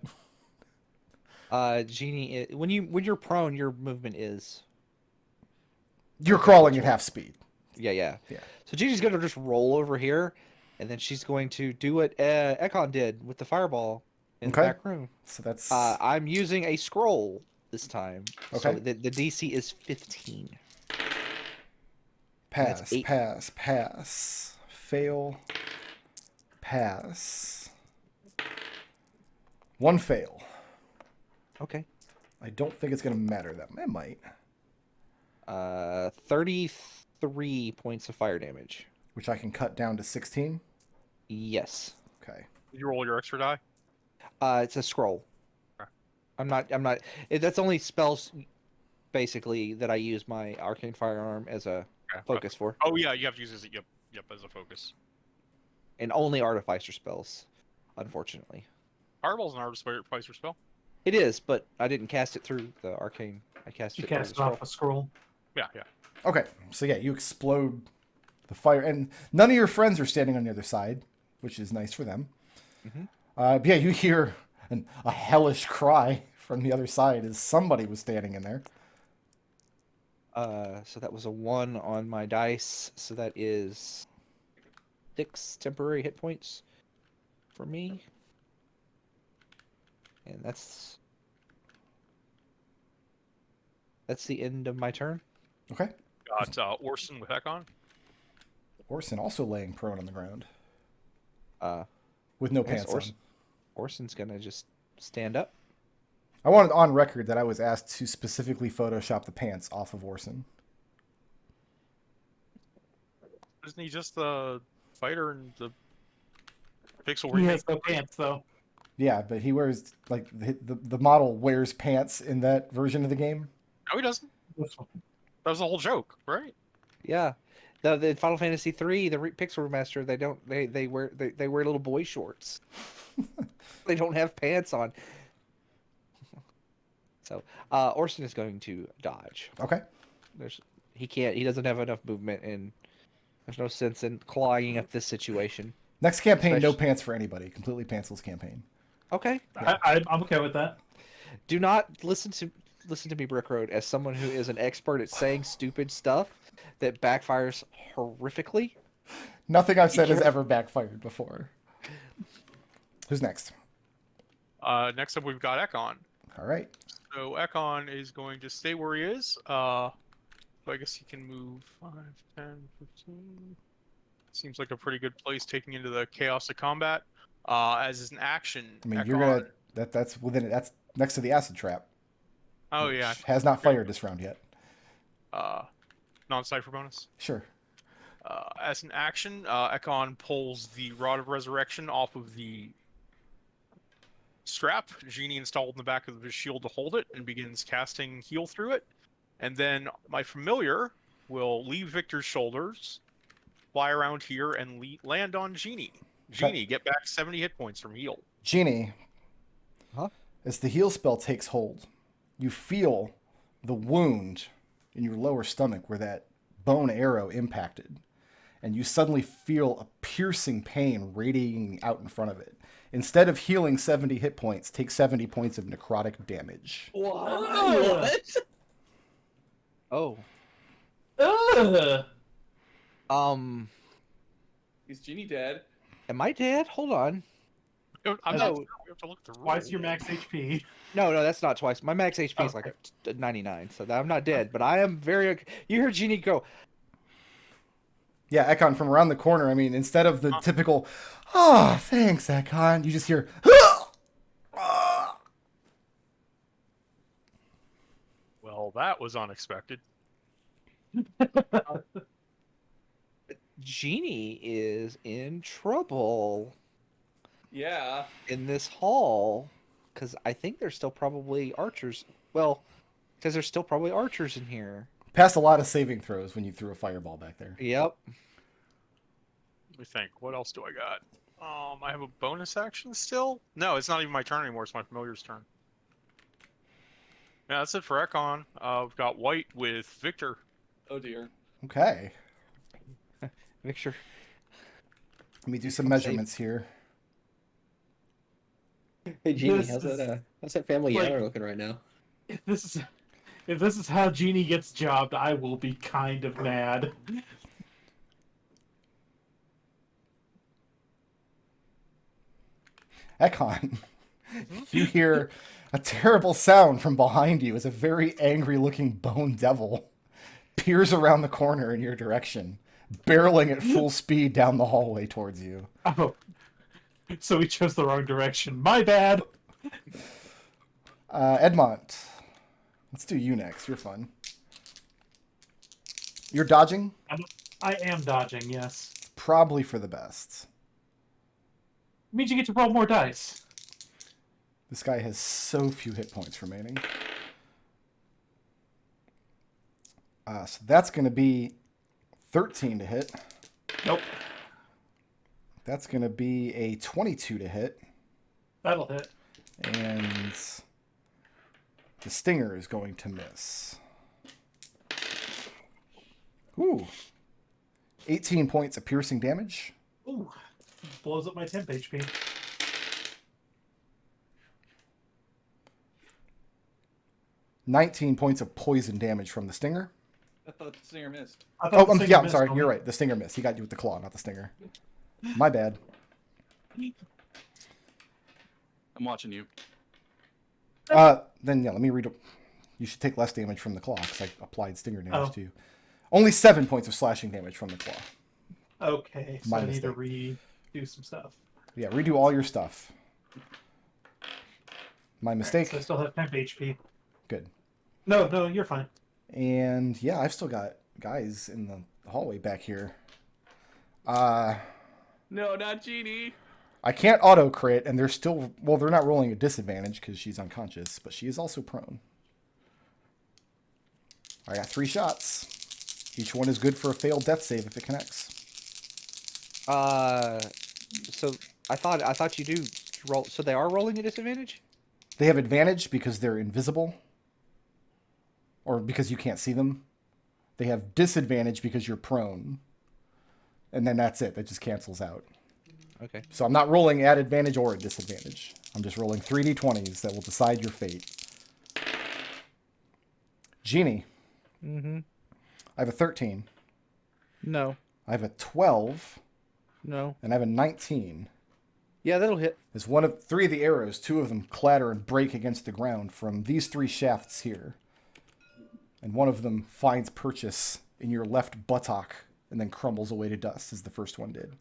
Genie, when you're prone, your movement is You're crawling at half speed. yeah. Yeah. So Genie's gonna just roll over here, and then she's going to do what Ekon did with the fireball in Okay. the back room. So that's I'm using a scroll this time. So Okay. the DC is 15. pass, that's 8. pass, fail, pass. One fail. Okay. I don't think it's going to matter that much. It might. 33 points of fire damage. Which I can cut down to 16. Yes. Okay. Did you roll your extra die? It's a scroll. Okay. I'm not. That's only spells, basically, that I use my arcane firearm as a Okay. focus for, Oh yeah, you have to use this. Yep, as a focus. and only artificer spells, unfortunately. Fireball's an Artificer spell. It is, but I didn't cast it through the arcane. I cast you it through cast the it scroll. off a scroll. Yeah. Okay. So yeah, you explode the fire. And none of your friends are standing on the other side, which is nice for them. Mhm. But yeah, you hear a hellish cry from the other side as somebody was standing in there. So that was a 1 on my dice. So that is 6 temporary hit points for me. And that's the end of my turn. Okay. Got Orson with Ekon. Orson also laying prone on the ground Uh, with no I guess pants on. Orson's gonna just stand up. I wanted on record that I was asked to specifically Photoshop the pants off of Orson. Isn't he just the fighter and the pixel He remake? has no pants though. Yeah, but he wears, like, the model wears pants in that version of the game. No, he doesn't. That was the whole joke, right? Yeah. The Final Fantasy 3, the Pixel Remaster, they wear little boy shorts. They don't have pants on. So Orson is going to dodge. Okay. He doesn't have enough movement, and there's no sense in clawing up this situation. Next campaign, no Especially- pants for anybody. Completely pantsless campaign. Okay. I'm okay with that. Do not listen to me, Brick Road, as someone who is an expert at saying stupid stuff that backfires horrifically. Nothing I've said has ever backfired before. Who's next? Next up, we've got Ekon. All right. So Ekon is going to stay where he is. So I guess he can move 5, 10, 15. Seems like a pretty good place taking into the chaos of combat. As is an action. I mean, Ekon... you're gonna that's within it. That's next to the acid trap. Oh yeah. Which has not fired this round yet. Non-cipher bonus. Sure. As an action, Ekon pulls the Rod of Resurrection off of the strap Genie installed in the back of his shield to hold it, and begins casting Heal through it. And then my familiar will leave Victor's shoulders, fly around here, and land on Genie. Genie, get back 70 hit points from heal. Genie. Huh? As the heal spell takes hold, you feel the wound in your lower stomach where that bone arrow impacted. and you suddenly feel a piercing pain radiating out in front of it. Instead of healing 70 hit points, take 70 points of necrotic damage. What? Oh. Ugh. Is Genie dead? Am I dead? Hold on. I'm No. not sure. We have to look at the Why is rules. your max HP? No, that's not twice. My max HP is Okay. like 99, so I'm not dead. But I am very. You heard Genie go. Yeah, Ekon, from around the corner, I mean, instead of the typical, oh, thanks, Ekon, you just hear, Well, that was unexpected. Genie is in trouble Yeah. in this hall because I think there's still probably archers. Well, because there's still probably archers in here. Passed a lot of saving throws when you threw a fireball back there. Yep. Let me think. What else do I got? I have a bonus action still? No, it's not even my turn anymore. It's my familiar's turn. Yeah, that's it for Ekon. We've got white with Victor. Oh dear. Okay, Victor. let me do some measurements here. Hey, Genie, This how's is- that family like- Yeller looking right now? If this is how Genie gets jobbed, I will be kind of mad. Ekon, you hear a terrible sound from behind you as a very angry-looking bone devil peers around the corner in your direction, barreling at full speed down the hallway towards you. Oh, so we chose the wrong direction. My bad. Edmont, let's do you next. You're fun. You're dodging? I am dodging. Yes, Probably for the best. means you get to roll more dice. This guy has so few hit points remaining. So that's going to be 13 to hit. Nope, That's going to be a 22 to hit. that'll hit. And the stinger is going to miss. Ooh. 18 points of piercing damage. Ooh, blows up my temp HP. $19 points of poison damage from the stinger. I thought the singer missed. I thought the Oh, stinger yeah, I'm missed sorry. on You're me. right. The stinger missed. He got you with the claw, not the stinger. My bad. I'm watching you. Then, yeah, let me read. You should take less damage from the claw because I applied stinger damage Oh. to you. Only 7 points of slashing damage from the claw. Okay, so My I need to mistake. redo some stuff. Yeah, redo all your stuff. My mistake. So I still have temp HP. Good. No, you're fine. And yeah, I've still got guys in the hallway back here. Uh, No, not Genie. I can't auto crit, and they're still, well, they're not rolling a disadvantage because she's unconscious, but she is also prone. I got 3 shots. Each one is good for a failed death save if it connects. So I thought you do roll. So they are rolling a disadvantage. They have advantage because they're invisible, or because you can't see them. They have disadvantage because you're prone, and then that's it. That just cancels out. Okay. So I'm not rolling at advantage or at disadvantage. I'm just rolling 3d20s that will decide your fate. Genie, Mm-hmm. I have a 13. No. I have a 12, No. and I have a 19. Yeah, that'll hit. As one of 3 of the arrows, 2 of them clatter and break against the ground from these 3 shafts here. And one of them finds purchase in your left buttock and then crumbles away to dust, as the first one did.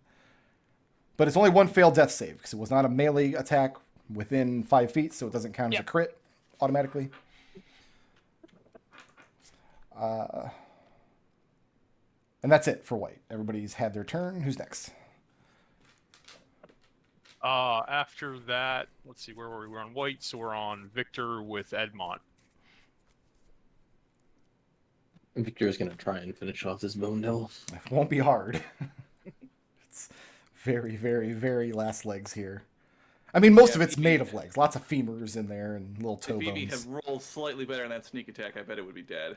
But it's only 1 failed death save, because it was not a melee attack within 5 feet, so it doesn't count as a crit automatically. And that's it for white. Everybody's had their turn. Who's next? After that, let's see, where were we? We're on white, so we're on Victor with Edmont. Victor is going to try and finish off this bone devil. It won't be hard. It's very, very, very last legs here. I mean, most Yeah, of it's Phoebe- made of legs. Lots of femurs in there and little toe If Phoebe bones. had rolled slightly better on that sneak attack, I bet it would be dead.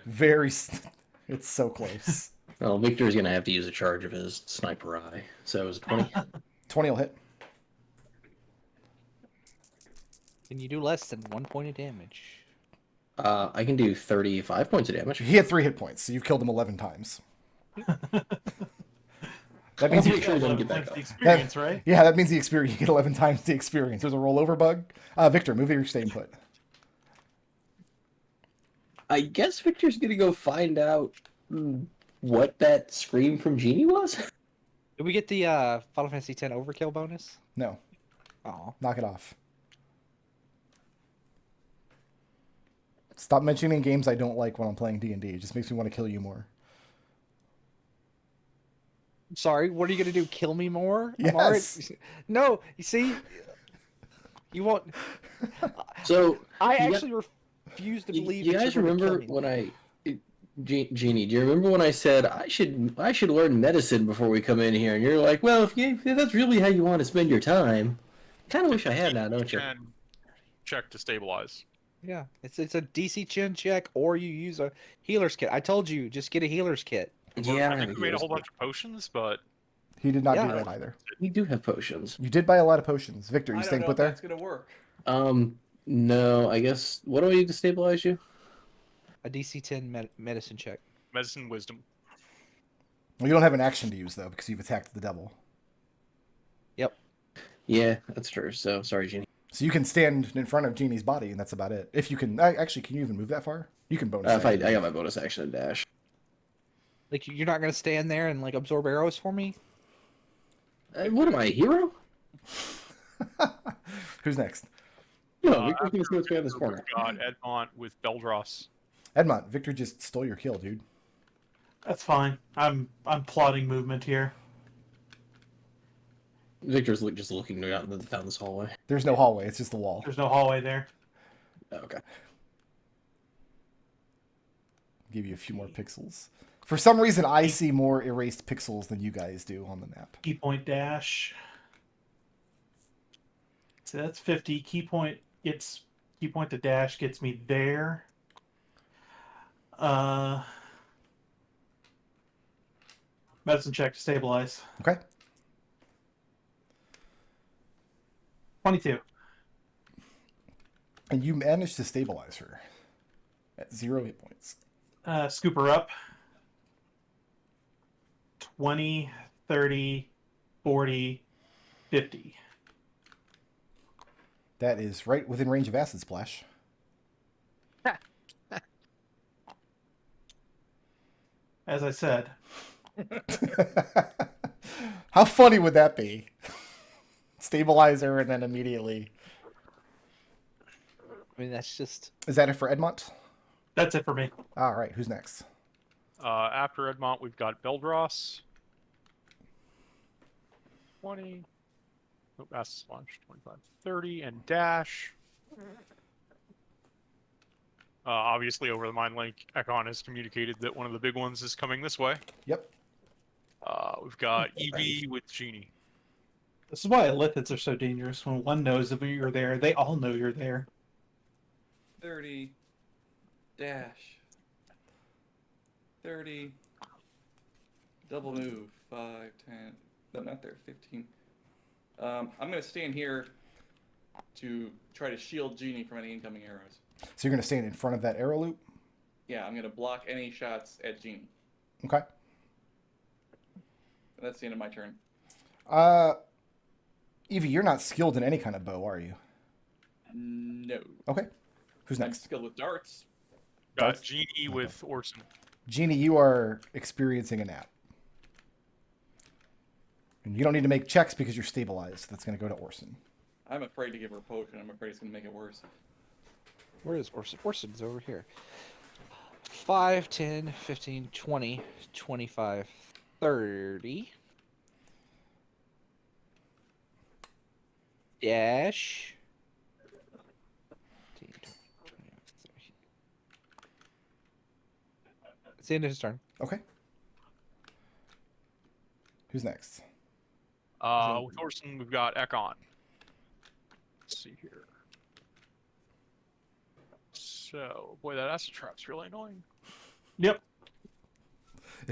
It's so close. Well, Victor's gonna have to use a charge of his sniper eye. So it was 20. 20 will hit. Can you do less than 1 point of damage? I can do 35 points of damage. He had 3 hit points, so you've killed him 11 times. That means Make sure he doesn't get back the up. experience, right? Yeah, that means the experience. You get 11 times the experience. There's a rollover bug. Victor, move your staying put. I guess Victor's gonna go find out what that scream from Genie was. Did we get the Final Fantasy X overkill bonus? No, Oh, knock it off. Stop mentioning games I don't like when I'm playing D&D. It just makes me want to kill you more. sorry. What are you gonna do? Kill me more? I'm Yes. already... No. You see, you won't. So I you actually refuse to believe. you that guys you're gonna kill remember me. when Genie, do you remember when I said I should learn medicine before we come in here? And you're like, well, if that's really how you want to spend your time, kind of wish I had now, don't you? And check to stabilize. Yeah, it's a DC chin check, or you use a healer's kit. I told you, just get a healer's kit. Yeah, I think we made a whole bunch of potions, but He did not Yeah. do that either. we do have potions. You did buy a lot of potions. Victor, I you don't staying know put if there? that's gonna work. No, I guess. What do I need to stabilize you? A DC 10 medicine check. medicine wisdom. Well, you don't have an action to use, though, because you've attacked the devil. Yep. Yeah, that's true. So sorry, Genie. So you can stand in front of Genie's body, and that's about it. If you can... Actually, can you even move that far? You can bonus If I action. got my bonus action and dash. Like you're not gonna stand there and like absorb arrows for me? What am I, a hero? Who's next? No, Victor's gonna see what's behind this corner. We've got Edmont with Beldross. Edmont, Victor just stole your kill, dude. That's fine. I'm plotting movement here. Victor's just looking down this hallway. There's no hallway. It's just the wall. There's no hallway there. Oh, okay. Give you a few more pixels. For some reason, I see more erased pixels than you guys do on the map. Key point dash. So that's 50. Key point to dash gets me there. Medicine check to stabilize. Okay. 22. And you managed to stabilize her at 0 hit points. Scoop her up. 20, 30, 40, 50. That is right within range of Acid Splash. As I said, How funny would that be? Stabilize her and then immediately... I mean, that's just. Is that it for Edmont? that's it for me. All right, who's next? After Edmont, we've got Beldross. 20. Oh, that's launch 25, 30, and dash. Obviously, over the Mind Link, Ekon has communicated that one of the big ones is coming this way. Yep. We've got Evie with Genie. This is why Lithids are so dangerous. When one knows that you're there, they all know you're there. 30. Dash. 30. Double move. 5, 10. No, not there. 15. I'm going to stand here to try to shield Genie from any incoming arrows. So you're going to stand in front of that arrow loop? Yeah, I'm going to block any shots at Genie. Okay. That's the end of my turn. Evie, you're not skilled in any kind of bow, are you? No. Okay. Who's I'm next? skilled with darts. Got Darts? Genie with Orson. Genie, you are experiencing a nap. And you don't need to make checks because you're stabilized. That's going to go to Orson. I'm afraid to give her a potion. I'm afraid it's going to make it worse. Where is Orson? Orson's over here. 5, 10, 15, 20, 25, 30. Dash. 15, 20, 30. It's the end of his turn. Okay. Who's next? With Orson, we've got Ekon. Let's see here. So, boy, that acid trap's really annoying. Yep.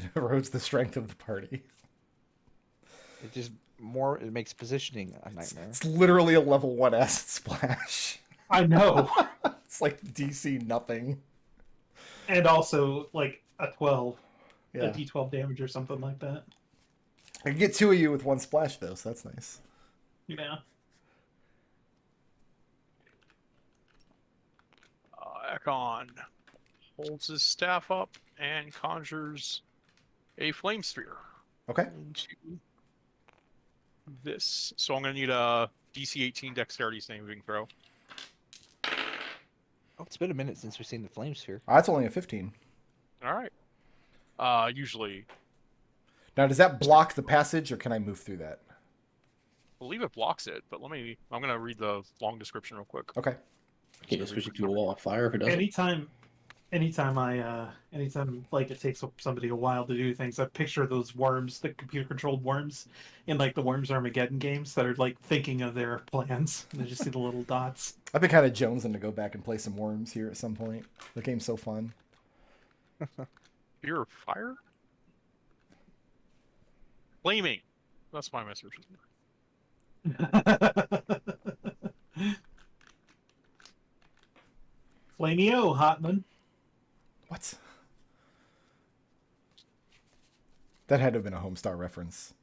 It erodes the strength of the party. It just it makes positioning a nightmare. It's literally a level 1 acid splash. I know. It's like DC nothing. And also like a 12, Yeah. a D12 damage or something like that. I can get 2 of you with 1 splash though, so that's nice. Yeah. Ekon holds his staff up and conjures a flame sphere Okay. into this. So I'm going to need a DC 18 dexterity saving throw. Oh, it's been a minute since we've seen the flame sphere. That's only a 15. All right. Usually, Now, does that block the passage, or can I move through that? I believe it blocks it, but I'm going to read the long description real quick. Okay. Can't just switch it to a wall of fire if it doesn't. Anytime like it takes somebody a while to do things, I picture those worms, the computer controlled worms in like the Worms Armageddon games that are like thinking of their plans. And I just see the little dots. I've been kind of jonesing to go back and play some Worms here at some point. The game's so fun. Fear of fire? Flaming. That's my message. Flamio, Hotman. What? That had to have been a Homestar reference.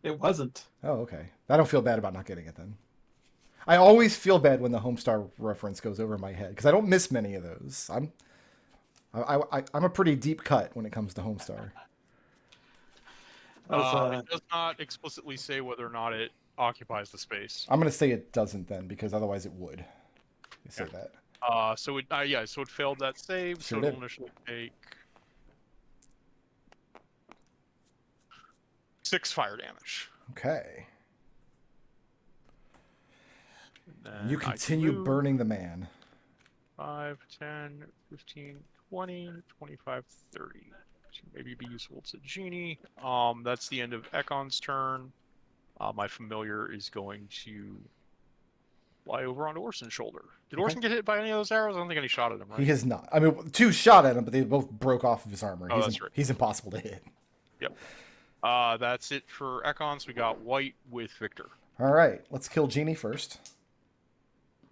It wasn't. Oh, okay. I don't feel bad about not getting it then. I always feel bad when the Homestar reference goes over my head because I don't miss many of those. I'm a pretty deep cut when it comes to Homestar. It does not explicitly say whether or not it occupies the space. I'm gonna say it doesn't then because otherwise it would. You say that. So it failed that save. Sure so did. it'll initially take 6 fire damage. Okay. And You I can continue move burning the man. 5, 10, 15, 20, 25, 30. To maybe be useful to Genie. That's the end of Ekon's turn. My familiar is going to fly over onto Orson's shoulder. Did Orson get hit by any of those arrows? I don't think any shot at him, right? He has not. I mean, 2 shot at him, but they both broke off of his armor. Oh, that's right. He's impossible to hit. Yep. That's it for Ekon. So we got white with Victor. All right, let's kill Genie first.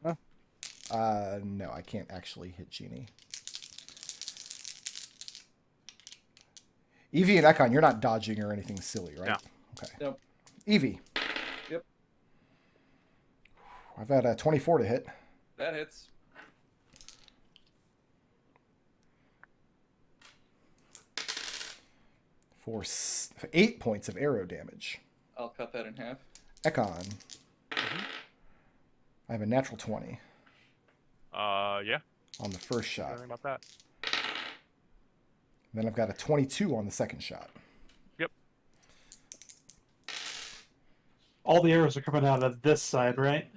Huh? No, I can't actually hit Genie. Evie and Ekon, you're not dodging or anything silly, right? No. Okay. Nope. Evie. Yep. I've had a 24 to hit. That hits. For 8 points of arrow damage. I'll cut that in half. Ekon. I have a natural 20 Yeah. on the first shot. Sorry about that. Then I've got a 22 on the second shot. Yep. All the arrows are coming out of this side, right?